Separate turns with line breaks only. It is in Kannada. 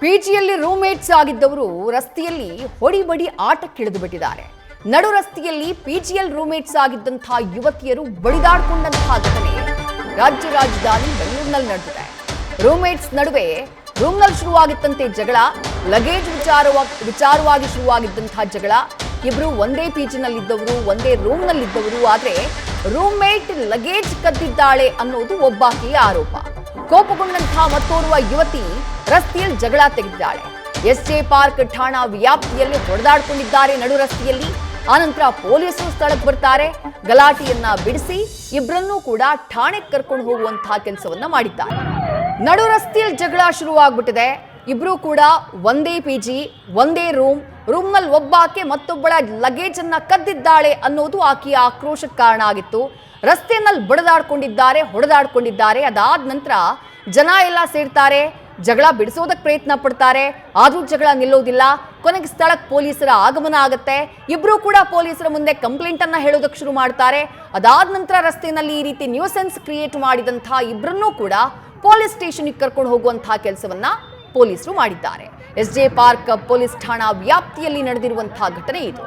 ಪಿಜಿಯಲ್ಲಿ ರೂಮ್ಮೇಟ್ಸ್ ಆಗಿದ್ದವರು ರಸ್ತೆಯಲ್ಲಿ ಹೊಡಿಬಡಿ ಆಟಕ್ಕಿಳಿದು ಬಿಟ್ಟಿದ್ದಾರೆ. ನಡು ರಸ್ತೆಯಲ್ಲಿ ಪಿಜಿಯಲ್ಲಿ ರೂಮ್ಮೇಟ್ಸ್ ಆಗಿದ್ದಂತಹ ಯುವತಿಯರು ಬಡಿದಾಡಿಕೊಂಡಂತಹ ಘಟನೆ ರಾಜ್ಯ ರಾಜಧಾನಿ ಬೆಂಗಳೂರಿನಲ್ಲಿ ನಡೆದಿದೆ. ರೂಮ್ಮೇಟ್ಸ್ ನಡುವೆ ರೂಮ್ನಲ್ಲಿ ಶುರುವಾಗಿತ್ತಂತೆ ಜಗಳ. ಲಗೇಜ್ ವಿಚಾರವಾಗಿ ಶುರುವಾಗಿದ್ದಂತಹ ಜಗಳ. ಇಬ್ರು ಒಂದೇ ಪಿಜಿನಲ್ಲಿದ್ದವರು, ಒಂದೇ ರೂಮ್ನಲ್ಲಿದ್ದವರು. ಆದರೆ ರೂಮ್ಮೇಟ್ ಲಗೇಜ್ ಕದ್ದಿದ್ದಾಳೆ ಅನ್ನೋದು ಒಬ್ಬಾಕೆಯ ಆರೋಪ. ಕೋಪಗೊಂಡಂತಹ ಮತ್ತೋರ್ವ ಯುವತಿ ರಸ್ತೆಯಲ್ಲಿ ಜಗಳ ತೆಗೆದಿದ್ದಾಳೆ. ಎಸ್ಜೆ ಪಾರ್ಕ್ ಠಾಣಾ ವ್ಯಾಪ್ತಿಯಲ್ಲಿ ಹೊಡೆದಾಡಿಕೊಂಡಿದ್ದಾರೆ ನಡು ರಸ್ತೆಯಲ್ಲಿ. ಆನಂತರ ಪೊಲೀಸರು ಸ್ಥಳಕ್ಕೆ ಬರ್ತಾರೆ. ಗಲಾಟೆಯನ್ನ ಬಿಡಿಸಿ ಇಬ್ಬರನ್ನೂ ಕೂಡ ಠಾಣೆಗೆ ಕರ್ಕೊಂಡು ಹೋಗುವಂತಹ ಕೆಲಸವನ್ನ ಮಾಡಿದ್ದಾರೆ. ನಡು ರಸ್ತೆಯಲ್ಲಿ ಜಗಳ ಶುರುವಾಗ್ಬಿಟ್ಟಿದೆ. ಇಬ್ರು ಕೂಡ ಒಂದೇ ಪಿಜಿ, ಒಂದೇ ರೂಮ್ನಲ್ಲಿ ಒಬ್ಬಾಕೆ ಮತ್ತೊಬ್ಬಳ ಲಗೇಜ್ ಅನ್ನ ಕದ್ದಿದ್ದಾಳೆ ಅನ್ನೋದು ಆಕೆಯ ಆಕ್ರೋಶಕ್ಕೆ ಕಾರಣ ಆಗಿತ್ತು. ರಸ್ತೆಯಲ್ಲಿ ಬಡಿದಾಡ್ಕೊಂಡಿದ್ದಾರೆ, ಹೊಡೆದಾಡ್ಕೊಂಡಿದ್ದಾರೆ. ಅದಾದ ನಂತರ ಜನ ಎಲ್ಲ ಸೇರ್ತಾರೆ, ಜಗಳ ಬಿಡಿಸೋದಕ್ಕೆ ಪ್ರಯತ್ನ ಪಡ್ತಾರೆ. ಆದ್ರೂ ಜಗಳ ನಿಲ್ಲೋದಿಲ್ಲ. ಕೊನೆಗೆ ಸ್ಥಳಕ್ಕೆ ಪೊಲೀಸರ ಆಗಮನ ಆಗುತ್ತೆ. ಇಬ್ರು ಕೂಡ ಪೊಲೀಸರ ಮುಂದೆ ಕಂಪ್ಲೇಂಟ್ ಅನ್ನ ಹೇಳೋದಕ್ಕೆ ಶುರು ಮಾಡ್ತಾರೆ. ಅದಾದ ನಂತರ ರಸ್ತೆಯಲ್ಲಿ ಈ ರೀತಿ ನ್ಯೂಸೆನ್ಸ್ ಕ್ರಿಯೇಟ್ ಮಾಡಿದಂತಹ ಇಬ್ಬರನ್ನೂ ಕೂಡ ಪೊಲೀಸ್ ಸ್ಟೇಷನ್ಗೆ ಕರ್ಕೊಂಡು ಹೋಗುವಂತಹ ಕೆಲಸವನ್ನ ಪೊಲೀಸರು ಮಾಡಿದ್ದಾರೆ. ಎಸ್ಜೆ ಪಾರ್ಕ್ ಪೊಲೀಸ್ ಠಾಣಾ ವ್ಯಾಪ್ತಿಯಲ್ಲಿ ನಡೆದಿರುವಂತಹ ಘಟನೆ ಇದು.